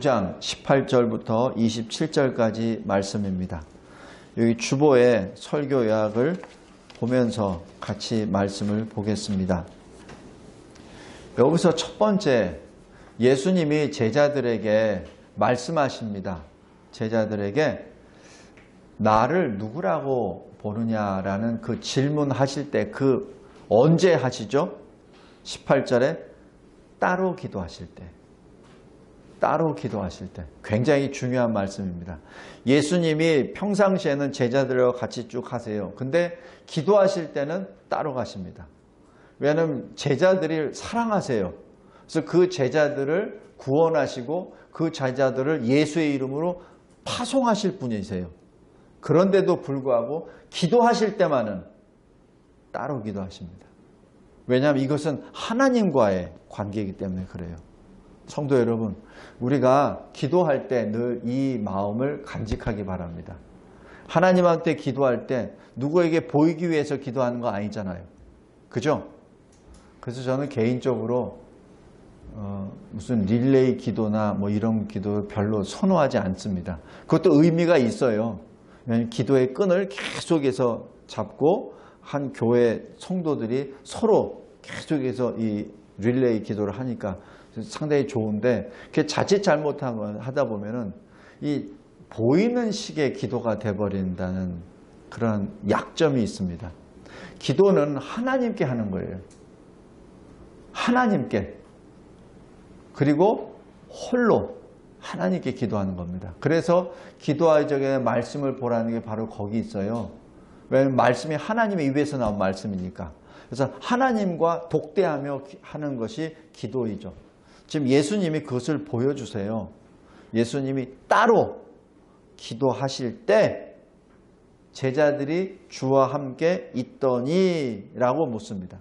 9장 18절부터 27절까지 말씀입니다. 여기 주보의 설교 요약을 보면서 같이 말씀을 보겠습니다. 여기서 첫 번째, 예수님이 제자들에게 말씀하십니다. 제자들에게 나를 누구라고 보느냐라는 그 질문하실 때 언제 하시죠? 18절에 따로 기도하실 때. 따로 기도하실 때. 굉장히 중요한 말씀입니다. 예수님이 평상시에는 제자들과 같이 쭉 하세요. 근데 기도하실 때는 따로 가십니다. 왜냐하면 제자들을 사랑하세요. 그래서 그 제자들을 구원하시고 그 제자들을 예수의 이름으로 파송하실 분이세요. 그런데도 불구하고 기도하실 때만은 따로 기도하십니다. 왜냐하면 이것은 하나님과의 관계이기 때문에 그래요. 성도 여러분, 우리가 기도할 때 늘 이 마음을 간직하기 바랍니다. 하나님한테 기도할 때 누구에게 보이기 위해서 기도하는 거 아니잖아요. 그죠? 그래서 저는 개인적으로 무슨 릴레이 기도나 뭐 이런 기도 별로 선호하지 않습니다. 그것도 의미가 있어요. 왜냐하면 기도의 끈을 계속해서 잡고 한 교회 성도들이 서로 계속해서 이 릴레이 기도를 하니까 상당히 좋은데 그게 자칫 잘못하다 보면은 이 보이는 식의 기도가 돼버린다는 그런 약점이 있습니다. 기도는 하나님께 하는 거예요. 하나님께. 그리고 홀로 하나님께 기도하는 겁니다. 그래서 기도하기 전에 말씀을 보라는 게 바로 거기 있어요. 왜냐하면 말씀이 하나님의 입에서 나온 말씀이니까. 그래서 하나님과 독대하며 하는 것이 기도이죠. 지금 예수님이 그것을 보여주세요. 예수님이 따로 기도하실 때 제자들이 주와 함께 있더니 라고 묻습니다.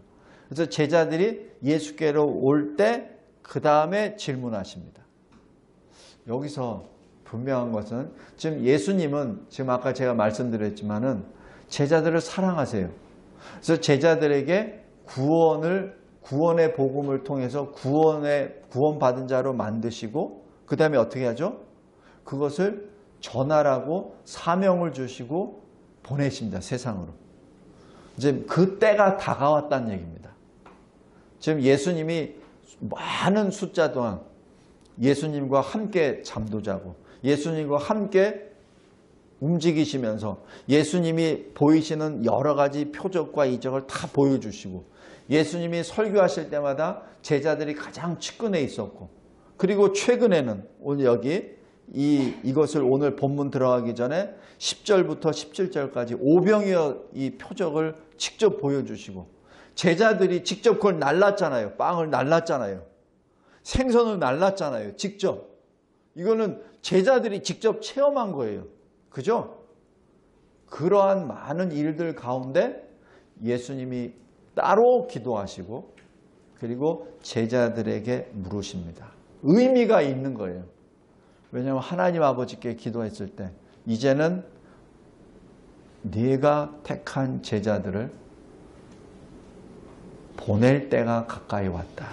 그래서 제자들이 예수께로 올 때 그 다음에 질문하십니다. 여기서 분명한 것은 지금 예수님은 지금 아까 제가 말씀드렸지만은 제자들을 사랑하세요. 그래서 제자들에게 구원의 복음을 통해서 구원받은 자로 만드시고 그 다음에 어떻게 하죠? 그것을 전하라고 사명을 주시고 보내십니다. 세상으로. 이제 그 때가 다가왔다는 얘기입니다. 지금 예수님이 많은 숫자 동안 예수님과 함께 잠도 자고 예수님과 함께 움직이시면서 예수님이 보이시는 여러 가지 표적과 이적을 다 보여주시고 예수님이 설교하실 때마다 제자들이 가장 측근에 있었고 그리고 최근에는 오늘 여기 이것을 오늘 본문 들어가기 전에 10절부터 17절까지 오병이어 이 표적을 직접 보여주시고 제자들이 직접 그걸 날랐잖아요. 빵을 날랐잖아요. 생선을 날랐잖아요. 직접. 이거는 제자들이 직접 체험한 거예요. 그죠? 그러한 많은 일들 가운데 예수님이 따로 기도하시고 그리고 제자들에게 물으십니다. 의미가 있는 거예요. 왜냐하면 하나님 아버지께 기도했을 때 이제는 네가 택한 제자들을 보낼 때가 가까이 왔다.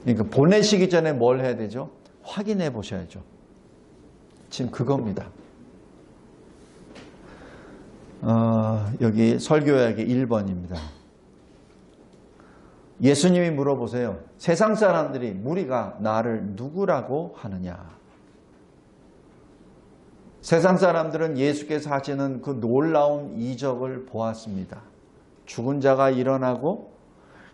그러니까 보내시기 전에 뭘 해야 되죠? 확인해 보셔야죠. 지금 그겁니다. 여기 설교약의 1번입니다. 예수님이 물어보세요. 세상 사람들이 무리가 나를 누구라고 하느냐? 세상 사람들은 예수께서 하시는 그 놀라운 이적을 보았습니다. 죽은 자가 일어나고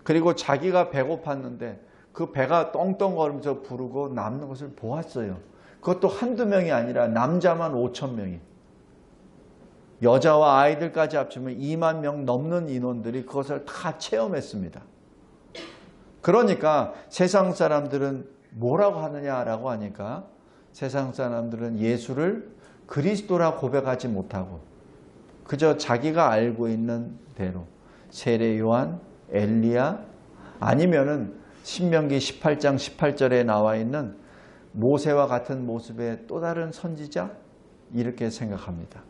그리고 자기가 배고팠는데 그 배가 떵떵거리면서 부르고 남는 것을 보았어요. 그것도 한두 명이 아니라 남자만 5천 명이. 여자와 아이들까지 합치면 2만 명 넘는 인원들이 그것을 다 체험했습니다. 그러니까 세상 사람들은 뭐라고 하느냐라고 하니까 세상 사람들은 예수를 그리스도라 고백하지 못하고 그저 자기가 알고 있는 대로 세례 요한, 엘리야 아니면은 신명기 18장 18절에 나와 있는 모세와 같은 모습의 또 다른 선지자 이렇게 생각합니다.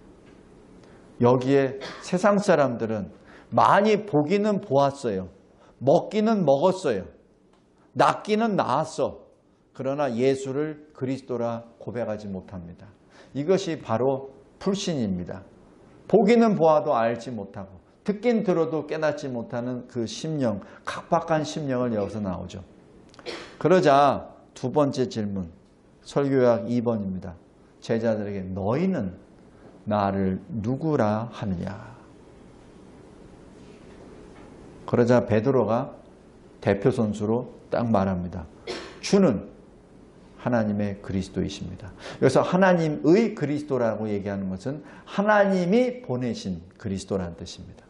여기에 세상 사람들은 많이 보기는 보았어요. 먹기는 먹었어요. 낫기는 나았어. 그러나 예수를 그리스도라 고백하지 못합니다. 이것이 바로 불신입니다. 보기는 보아도 알지 못하고 듣긴 들어도 깨닫지 못하는 그 심령, 각박한 심령을 여기서 나오죠. 그러자 두 번째 질문, 설교약 2번입니다. 제자들에게 너희는 나를 누구라 하느냐. 그러자 베드로가 대표 선수로 딱 말합니다. 주는 하나님의 그리스도이십니다. 여기서 하나님의 그리스도라고 얘기하는 것은 하나님이 보내신 그리스도라는 뜻입니다.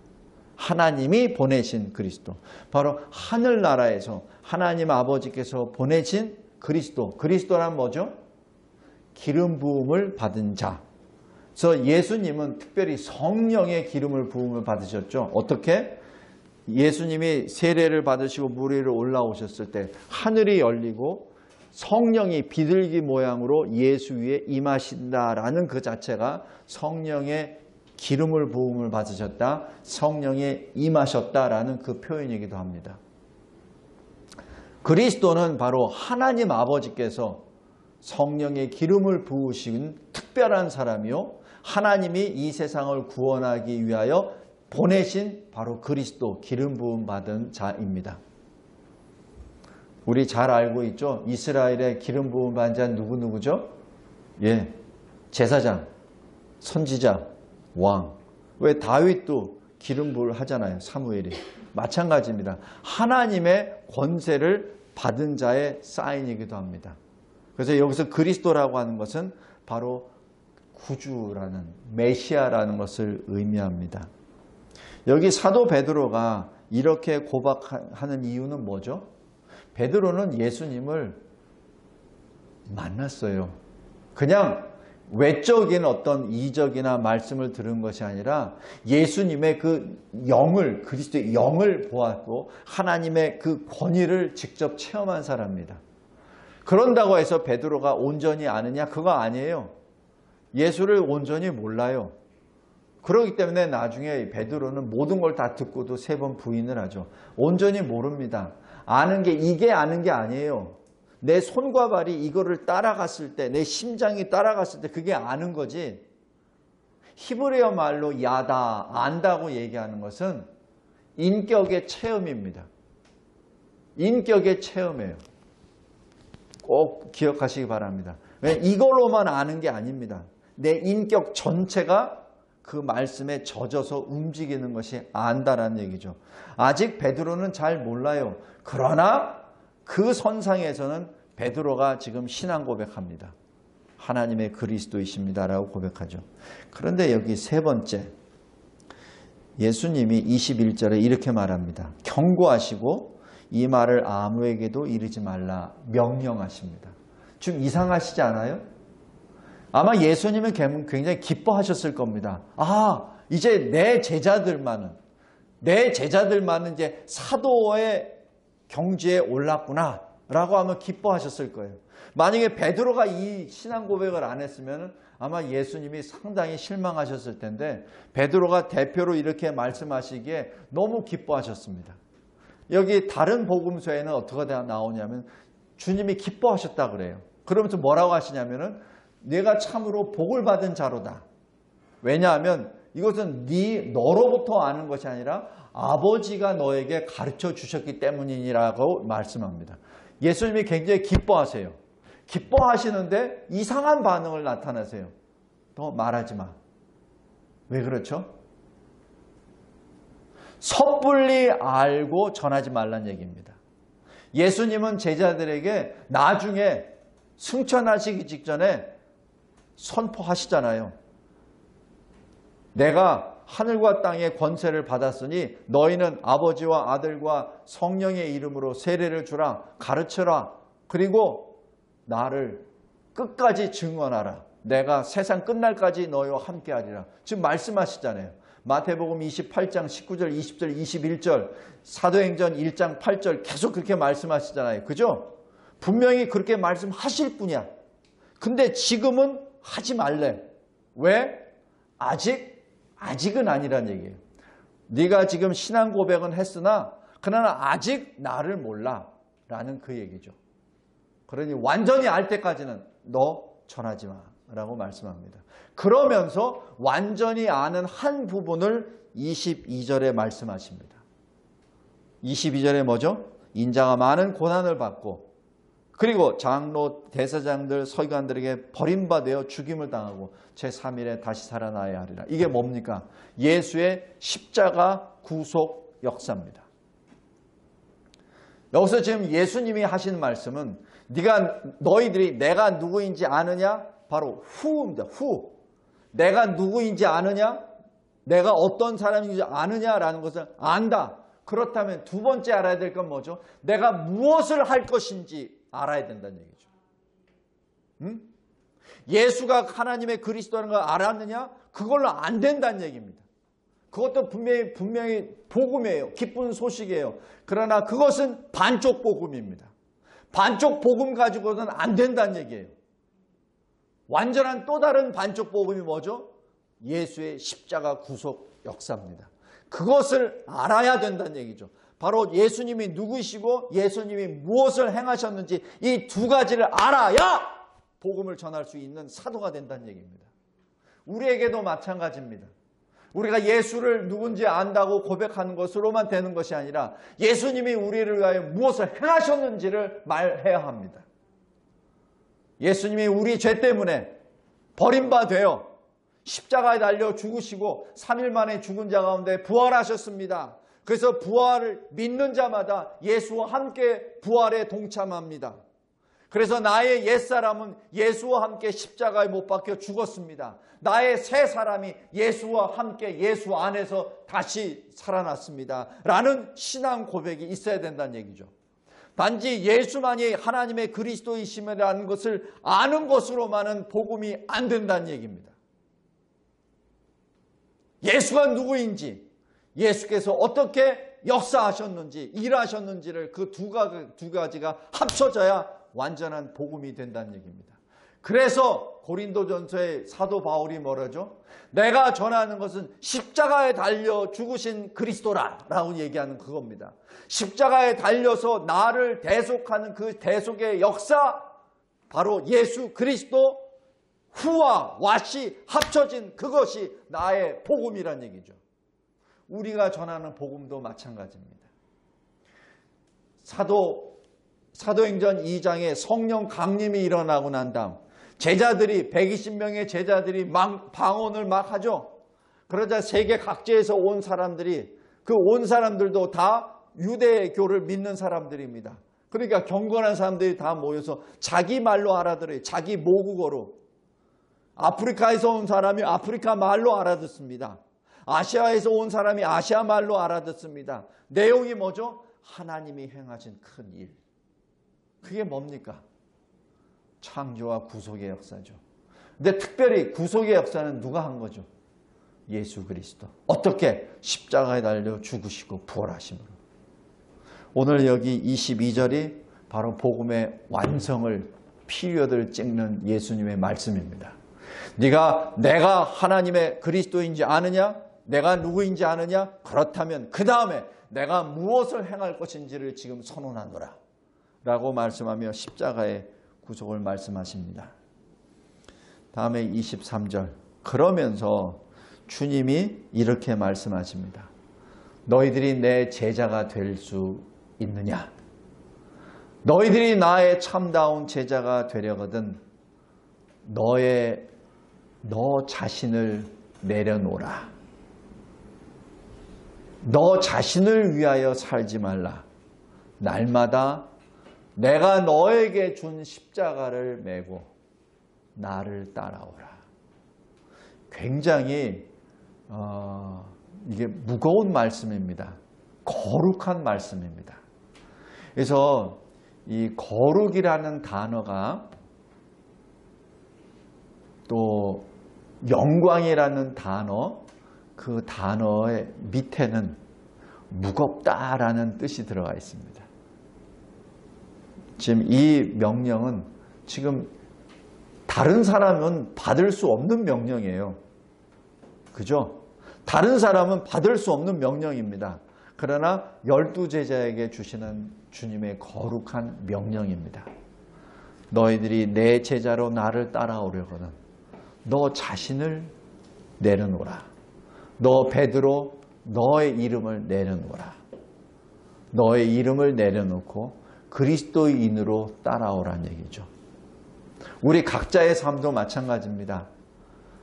하나님이 보내신 그리스도. 바로 하늘나라에서 하나님 아버지께서 보내신 그리스도. 그리스도란 뭐죠? 기름 부음을 받은 자. 그래서 예수님은 특별히 성령의 기름을 부음을 받으셨죠. 어떻게? 예수님이 세례를 받으시고 물 위로 올라오셨을 때 하늘이 열리고 성령이 비둘기 모양으로 예수 위에 임하신다라는 그 자체가 성령의 기름을 부음을 받으셨다, 성령에 임하셨다라는 그 표현이기도 합니다. 그리스도는 바로 하나님 아버지께서 성령의 기름을 부으신 특별한 사람이요, 하나님이 이 세상을 구원하기 위하여 보내신 바로 그리스도, 기름 부음 받은 자입니다. 우리 잘 알고 있죠? 이스라엘의 기름 부음 받은 자는 누구누구죠? 예, 제사장, 선지자, 왕. 왜 다윗도 기름 부음을 하잖아요, 사무엘이. 마찬가지입니다. 하나님의 권세를 받은 자의 사인이기도 합니다. 그래서 여기서 그리스도라고 하는 것은 바로 구주라는, 메시아라는 것을 의미합니다. 여기 사도 베드로가 이렇게 고백하는 이유는 뭐죠? 베드로는 예수님을 만났어요. 그냥 외적인 어떤 이적이나 말씀을 들은 것이 아니라 예수님의 그 영을, 그리스도의 영을 보았고 하나님의 그 권위를 직접 체험한 사람입니다. 그런다고 해서 베드로가 온전히 아느냐? 그거 아니에요. 예수를 온전히 몰라요. 그렇기 때문에 나중에 베드로는 모든 걸 다 듣고도 3번 부인을 하죠. 온전히 모릅니다. 아는 게, 이게 아는 게 아니에요. 내 손과 발이 이거를 따라갔을 때, 내 심장이 따라갔을 때 그게 아는 거지. 히브리어 말로 야다, 안다고 얘기하는 것은 인격의 체험입니다. 인격의 체험이에요. 꼭 기억하시기 바랍니다. 이걸로만 아는 게 아닙니다. 내 인격 전체가 그 말씀에 젖어서 움직이는 것이 안다라는 얘기죠. 아직 베드로는 잘 몰라요. 그러나 그 선상에서는 베드로가 지금 신앙 고백합니다. 하나님의 그리스도이십니다라고 고백하죠. 그런데 여기 3번째, 예수님이 21절에 이렇게 말합니다. 경고하시고 이 말을 아무에게도 이르지 말라 명령하십니다. 좀 이상하시지 않아요? 아마 예수님은 굉장히 기뻐하셨을 겁니다. 아, 이제 내 제자들만은 이제 사도의 경지에 올랐구나 라고 하면 기뻐하셨을 거예요. 만약에 베드로가 이 신앙 고백을 안 했으면 아마 예수님이 상당히 실망하셨을 텐데 베드로가 대표로 이렇게 말씀하시기에 너무 기뻐하셨습니다. 여기 다른 복음서에는 어떻게 나오냐면 주님이 기뻐하셨다 그래요. 그러면서 뭐라고 하시냐면은 내가 참으로 복을 받은 자로다. 왜냐하면 이것은 너로부터 아는 것이 아니라 아버지가 너에게 가르쳐 주셨기 때문이라고 말씀합니다. 예수님이 굉장히 기뻐하세요. 기뻐하시는데 이상한 반응을 나타내세요. 더 말하지 마. 왜 그렇죠? 섣불리 알고 전하지 말란 얘기입니다. 예수님은 제자들에게 나중에 승천하시기 직전에 선포하시잖아요. 내가 하늘과 땅의 권세를 받았으니 너희는 아버지와 아들과 성령의 이름으로 세례를 주라, 가르쳐라. 그리고 나를 끝까지 증언하라. 내가 세상 끝날까지 너희와 함께하리라. 지금 말씀하시잖아요. 마태복음 28장 19절, 20절, 21절, 사도행전 1장 8절 계속 그렇게 말씀하시잖아요. 그죠? 분명히 그렇게 말씀하실 뿐이야. 근데 지금은 하지 말래. 왜? 아직은 아니란 얘기예요. 네가 지금 신앙 고백은 했으나 그러나 아직 나를 몰라 라는 그 얘기죠. 그러니 완전히 알 때까지는 너 전하지 마라고 말씀합니다. 그러면서 완전히 아는 한 부분을 22절에 말씀하십니다. 22절에 뭐죠? 인자가 많은 고난을 받고 그리고 장로, 대제사장들, 서기관들에게 버림받아 죽임을 당하고 제3일에 다시 살아나야 하리라. 이게 뭡니까? 예수의 십자가 구속 역사입니다. 여기서 지금 예수님이 하신 말씀은 너희들이 내가 누구인지 아느냐? 바로 후입니다. 후. 내가 누구인지 아느냐? 내가 어떤 사람인지 아느냐라는 것을 안다. 그렇다면 두 번째 알아야 될 건 뭐죠? 내가 무엇을 할 것인지 알아야 된다는 얘기죠. 예수가 하나님의 그리스도라는 걸 알았느냐? 그걸로 안 된다는 얘기입니다. 그것도 분명히 복음이에요. 기쁜 소식이에요. 그러나 그것은 반쪽 복음입니다. 반쪽 복음 가지고는 안 된다는 얘기예요. 완전한 또 다른 반쪽 복음이 뭐죠? 예수의 십자가 구속 역사입니다. 그것을 알아야 된다는 얘기죠. 바로 예수님이 누구시고 예수님이 무엇을 행하셨는지 이 두 가지를 알아야 복음을 전할 수 있는 사도가 된다는 얘기입니다. 우리에게도 마찬가지입니다. 우리가 예수를 누군지 안다고 고백하는 것으로만 되는 것이 아니라 예수님이 우리를 위하여 무엇을 행하셨는지를 말해야 합니다. 예수님이 우리 죄 때문에 버림받아 십자가에 달려 죽으시고 3일 만에 죽은 자 가운데 부활하셨습니다. 그래서 부활을 믿는 자마다 예수와 함께 부활에 동참합니다. 그래서 나의 옛사람은 예수와 함께 십자가에 못 박혀 죽었습니다. 나의 새 사람이 예수와 함께 예수 안에서 다시 살아났습니다. 라는 신앙 고백이 있어야 된다는 얘기죠. 단지 예수만이 하나님의 그리스도이심이라는 것을 아는 것으로만은 복음이 안 된다는 얘기입니다. 예수가 누구인지, 예수께서 어떻게 역사하셨는지, 일하셨는지를 그 두 가지가 합쳐져야 완전한 복음이 된다는 얘기입니다. 그래서 고린도전서의 사도 바울이 뭐라죠? 내가 전하는 것은 십자가에 달려 죽으신 그리스도라 라고 얘기하는 그겁니다. 십자가에 달려서 나를 대속하는 그 대속의 역사, 바로 예수 그리스도 후와 왓이 합쳐진 그것이 나의 복음이란 얘기죠. 우리가 전하는 복음도 마찬가지입니다. 사도행전 2장에 성령 강림이 일어나고 난 다음 제자들이 120명의 제자들이 방언을 막 하죠. 그러자 세계 각지에서 온 사람들이 그 온 사람들도 다 유대교를 믿는 사람들입니다. 그러니까 경건한 사람들이 다 모여서 자기 말로 알아들어요. 자기 모국어로. 아프리카에서 온 사람이 아프리카 말로 알아듣습니다. 아시아에서 온 사람이 아시아 말로 알아듣습니다. 내용이 뭐죠? 하나님이 행하신 큰 일. 그게 뭡니까? 창조와 구속의 역사죠. 근데 특별히 구속의 역사는 누가 한 거죠? 예수 그리스도. 어떻게? 십자가에 달려 죽으시고 부활하심으로. 오늘 여기 22절이 바로 복음의 완성을 피리어드를 찍는 예수님의 말씀입니다. 내가 하나님의 그리스도인지 아느냐? 내가 누구인지 아느냐? 그렇다면 그 다음에 내가 무엇을 행할 것인지를 지금 선언하노라 라고 말씀하며 십자가의 구속을 말씀하십니다. 다음에 23절. 그러면서 주님이 이렇게 말씀하십니다. 너희들이 내 제자가 될 수 있느냐? 너희들이 나의 참다운 제자가 되려거든 너 자신을 내려놓으라. 너 자신을 위하여 살지 말라. 날마다 내가 너에게 준 십자가를 메고 나를 따라오라. 굉장히 이게 무거운 말씀입니다. 거룩한 말씀입니다. 그래서 이 거룩이라는 단어가 또 영광이라는 단어, 그 단어의 밑에는 무겁다라는 뜻이 들어가 있습니다. 지금 이 명령은 지금 다른 사람은 받을 수 없는 명령이에요. 그죠? 다른 사람은 받을 수 없는 명령입니다. 그러나 12제자에게 주시는 주님의 거룩한 명령입니다. 너희들이 내 제자로 나를 따라오려거든 너 자신을 내려놓으라. 너 베드로 너의 이름을 내려놓으라. 너의 이름을 내려놓고 그리스도인으로 따라오라는 얘기죠. 우리 각자의 삶도 마찬가지입니다.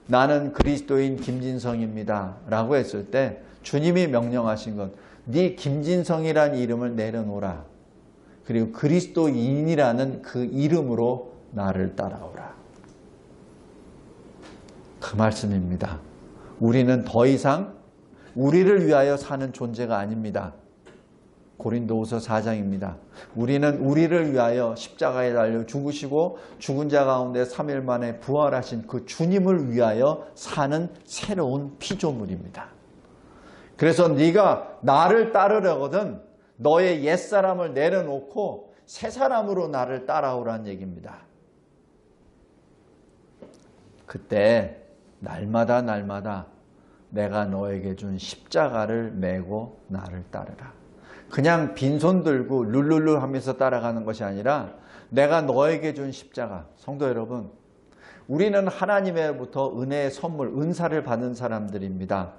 나는 그리스도인 김진성입니다 라고 했을 때 주님이 명령하신 건 네 김진성이라는 이름을 내려놓으라. 그리고 그리스도인이라는 그 이름으로 나를 따라오라. 그 말씀입니다. 우리는 더 이상 우리를 위하여 사는 존재가 아닙니다. 고린도후서 4장입니다. 우리는 우리를 위하여 십자가에 달려 죽으시고 죽은 자 가운데 3일 만에 부활하신 그 주님을 위하여 사는 새로운 피조물입니다. 그래서 네가 나를 따르려거든 너의 옛사람을 내려놓고 새 사람으로 나를 따라오라는 얘기입니다. 그때 날마다 내가 너에게 준 십자가를 메고 나를 따르라. 그냥 빈손 들고 룰루루 하면서 따라가는 것이 아니라 내가 너에게 준 십자가. 성도 여러분, 우리는 하나님으로부터 은혜의 선물, 은사를 받은 사람들입니다.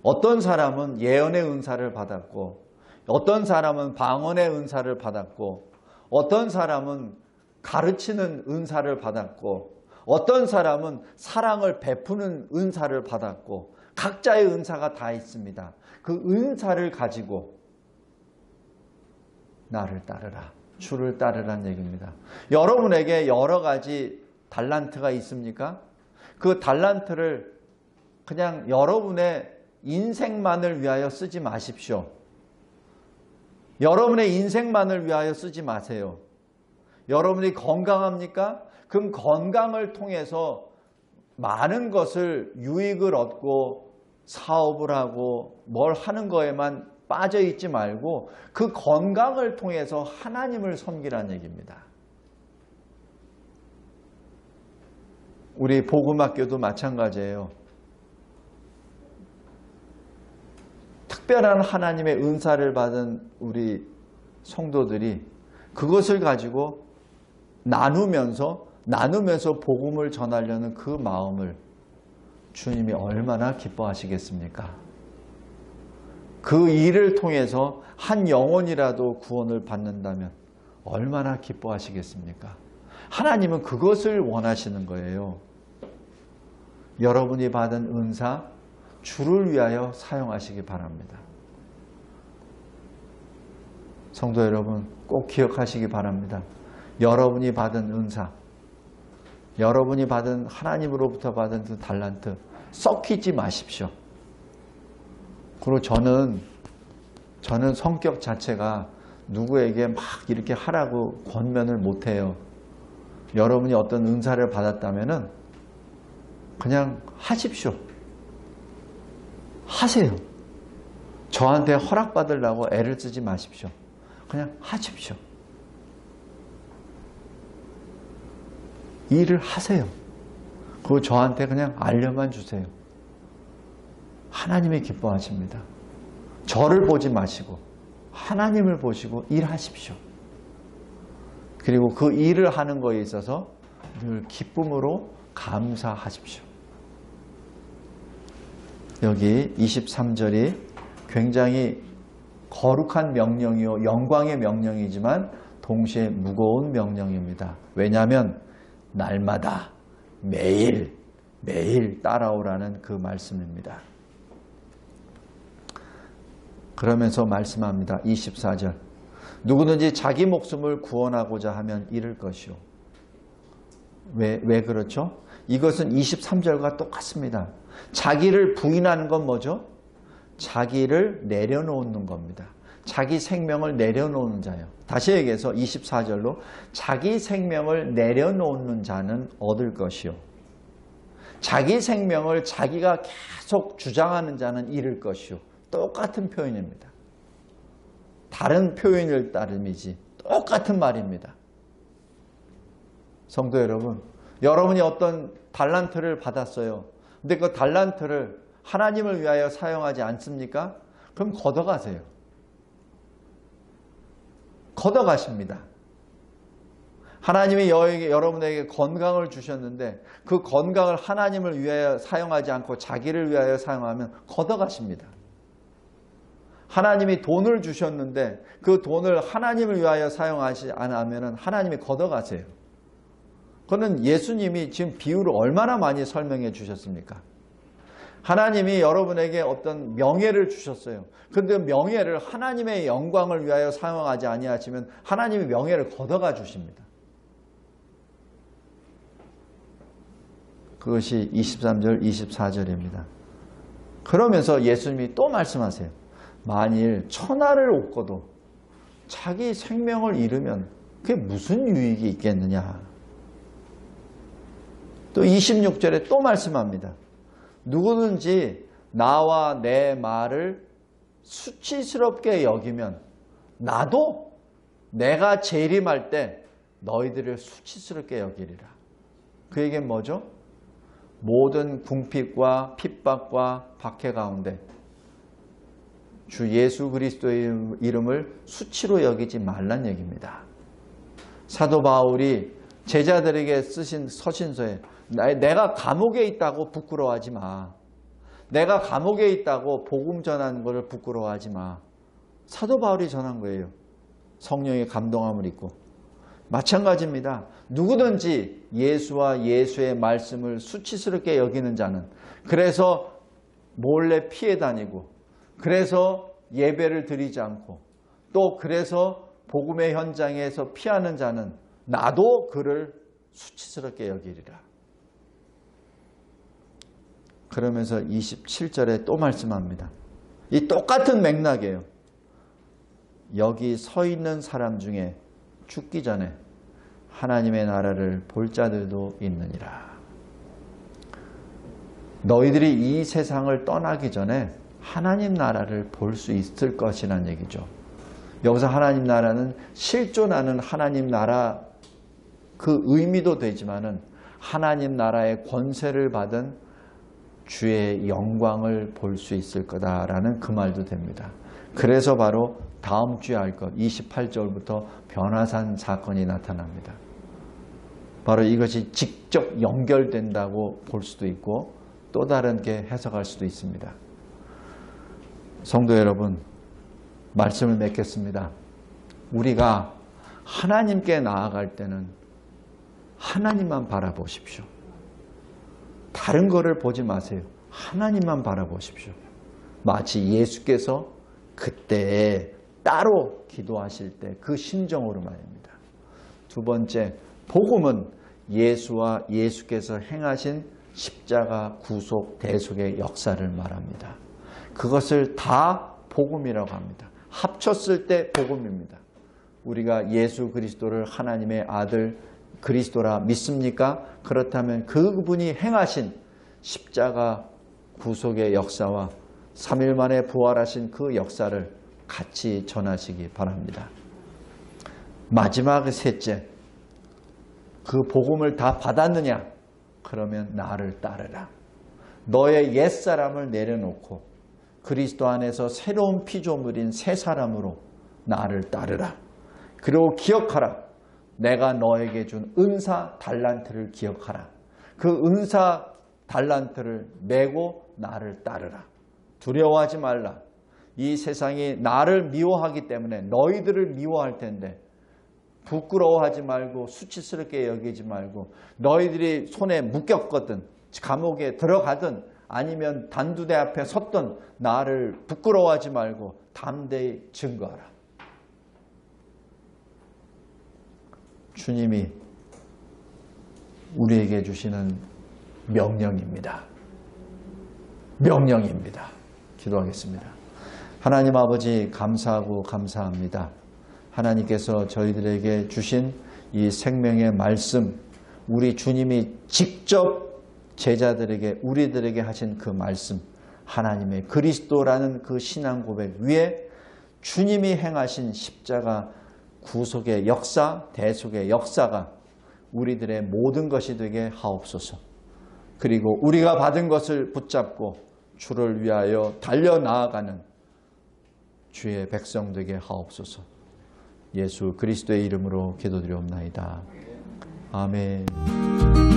어떤 사람은 예언의 은사를 받았고 어떤 사람은 방언의 은사를 받았고 어떤 사람은 가르치는 은사를 받았고 어떤 사람은 사랑을 베푸는 은사를 받았고 각자의 은사가 다 있습니다. 그 은사를 가지고 나를 따르라. 주를 따르라는 얘기입니다. 여러분에게 여러 가지 달란트가 있습니까? 그 달란트를 그냥 여러분의 인생만을 위하여 쓰지 마십시오. 여러분의 인생만을 위하여 쓰지 마세요. 여러분이 건강합니까? 그럼 건강을 통해서 많은 것을 유익을 얻고 사업을 하고 뭘 하는 거에만 빠져 있지 말고 그 건강을 통해서 하나님을 섬기라는 얘기입니다. 우리 복음학교도 마찬가지예요. 특별한 하나님의 은사를 받은 우리 성도들이 그것을 가지고 나누면서 복음을 전하려는 그 마음을 주님이 얼마나 기뻐하시겠습니까? 그 일을 통해서 한 영혼이라도 구원을 받는다면 얼마나 기뻐하시겠습니까? 하나님은 그것을 원하시는 거예요. 여러분이 받은 은사, 주를 위하여 사용하시기 바랍니다. 성도 여러분, 꼭 기억하시기 바랍니다. 여러분이 받은 은사, 여러분이 받은 하나님으로부터 받은 그 달란트 썩히지 마십시오. 그리고 저는 성격 자체가 누구에게 막 이렇게 하라고 권면을 못해요. 여러분이 어떤 은사를 받았다면은 그냥 하십시오. 하세요. 저한테 허락받으려고 애를 쓰지 마십시오. 그냥 하십시오. 일을 하세요. 그거 저한테 그냥 알려만 주세요. 하나님이 기뻐하십니다. 저를 보지 마시고 하나님을 보시고 일하십시오. 그리고 그 일을 하는 거에 있어서 늘 기쁨으로 감사하십시오. 여기 23절이 굉장히 거룩한 명령이요 영광의 명령이지만 동시에 무거운 명령입니다. 왜냐하면 날마다 매일 따라오라는 그 말씀입니다. 그러면서 말씀합니다. 24절. 누구든지 자기 목숨을 구원하고자 하면 잃을 것이요. 왜 그렇죠? 이것은 23절과 똑같습니다. 자기를 부인하는 건 뭐죠? 자기를 내려놓는 겁니다. 자기 생명을 내려놓는 자요. 다시 얘기해서 24절로 자기 생명을 내려놓는 자는 얻을 것이요. 자기 생명을 자기가 계속 주장하는 자는 잃을 것이요. 똑같은 표현입니다. 다른 표현일 따름이지 똑같은 말입니다. 성도 여러분, 여러분이 어떤 달란트를 받았어요. 근데 그 달란트를 하나님을 위하여 사용하지 않습니까? 그럼 걷어가세요. 걷어가십니다. 하나님이 여러분에게 건강을 주셨는데 그 건강을 하나님을 위하여 사용하지 않고 자기를 위하여 사용하면 걷어가십니다. 하나님이 돈을 주셨는데 그 돈을 하나님을 위하여 사용하지 않으면 하나님이 걷어가세요. 그거는 예수님이 지금 비유를 얼마나 많이 설명해 주셨습니까? 하나님이 여러분에게 어떤 명예를 주셨어요. 그런데 명예를 하나님의 영광을 위하여 사용하지 아니하시면 하나님이 명예를 걷어가 주십니다. 그것이 23절, 24절입니다. 그러면서 예수님이 또 말씀하세요. 만일 천하를 얻고도 자기 생명을 잃으면 그게 무슨 유익이 있겠느냐. 또 26절에 또 말씀합니다. 누구든지 나와 내 말을 수치스럽게 여기면 나도 내가 재림할 때 너희들을 수치스럽게 여기리라. 그 얘기는 뭐죠? 모든 궁핍과 핍박과 박해 가운데 주 예수 그리스도의 이름을 수치로 여기지 말란 얘기입니다. 사도 바울이 제자들에게 쓰신 서신서에 내가 감옥에 있다고 부끄러워하지 마. 내가 감옥에 있다고 복음 전하는 것을 부끄러워하지 마. 사도 바울이 전한 거예요. 성령의 감동함을 입고. 마찬가지입니다. 누구든지 예수와 예수의 말씀을 수치스럽게 여기는 자는 그래서 몰래 피해 다니고 그래서 예배를 드리지 않고 또 그래서 복음의 현장에서 피하는 자는 나도 그를 수치스럽게 여기리라. 그러면서 27절에 또 말씀합니다. 이 똑같은 맥락이에요. 여기 서 있는 사람 중에 죽기 전에 하나님의 나라를 볼 자들도 있느니라. 너희들이 이 세상을 떠나기 전에 하나님 나라를 볼 수 있을 것이라는 얘기죠. 여기서 하나님 나라는 실존하는 하나님 나라 그 의미도 되지만은 하나님 나라의 권세를 받은 주의 영광을 볼 수 있을 거다라는 그 말도 됩니다. 그래서 바로 다음 주에 할 것 28절부터 변화산 사건이 나타납니다. 바로 이것이 직접 연결된다고 볼 수도 있고 또 다르게 해석할 수도 있습니다. 성도 여러분, 말씀을 맺겠습니다. 우리가 하나님께 나아갈 때는 하나님만 바라보십시오. 다른 거를 보지 마세요. 하나님만 바라보십시오. 마치 예수께서 그때 따로 기도하실 때 그 심정으로 말입니다. 두 번째, 복음은 예수와 예수께서 행하신 십자가 구속 대속의 역사를 말합니다. 그것을 다 복음이라고 합니다. 합쳤을 때 복음입니다. 우리가 예수 그리스도를 하나님의 아들 그리스도라 믿습니까? 그렇다면 그분이 행하신 십자가 구속의 역사와 3일 만에 부활하신 그 역사를 같이 전하시기 바랍니다. 마지막 셋째, 그 복음을 다 받았느냐? 그러면 나를 따르라. 너의 옛사람을 내려놓고 그리스도 안에서 새로운 피조물인 새 사람으로 나를 따르라. 그리고 기억하라. 내가 너에게 준 은사 달란트를 기억하라. 그 은사 달란트를 메고 나를 따르라. 두려워하지 말라. 이 세상이 나를 미워하기 때문에 너희들을 미워할 텐데 부끄러워하지 말고 수치스럽게 여기지 말고 너희들이 손에 묶였거든 감옥에 들어가든 아니면 단두대 앞에 섰던 나를 부끄러워하지 말고 담대히 증거하라. 주님이 우리에게 주시는 명령입니다. 명령입니다. 기도하겠습니다. 하나님 아버지 감사하고 감사합니다. 하나님께서 저희들에게 주신 이 생명의 말씀, 우리 주님이 직접 제자들에게 우리들에게 하신 그 말씀, 하나님의 그리스도라는 그 신앙 고백 위에 주님이 행하신 십자가 구속의 역사, 대속의 역사가 우리들의 모든 것이 되게 하옵소서. 그리고 우리가 받은 것을 붙잡고 주를 위하여 달려나아가는 주의 백성 되게 하옵소서. 예수 그리스도의 이름으로 기도드리옵나이다. 아멘.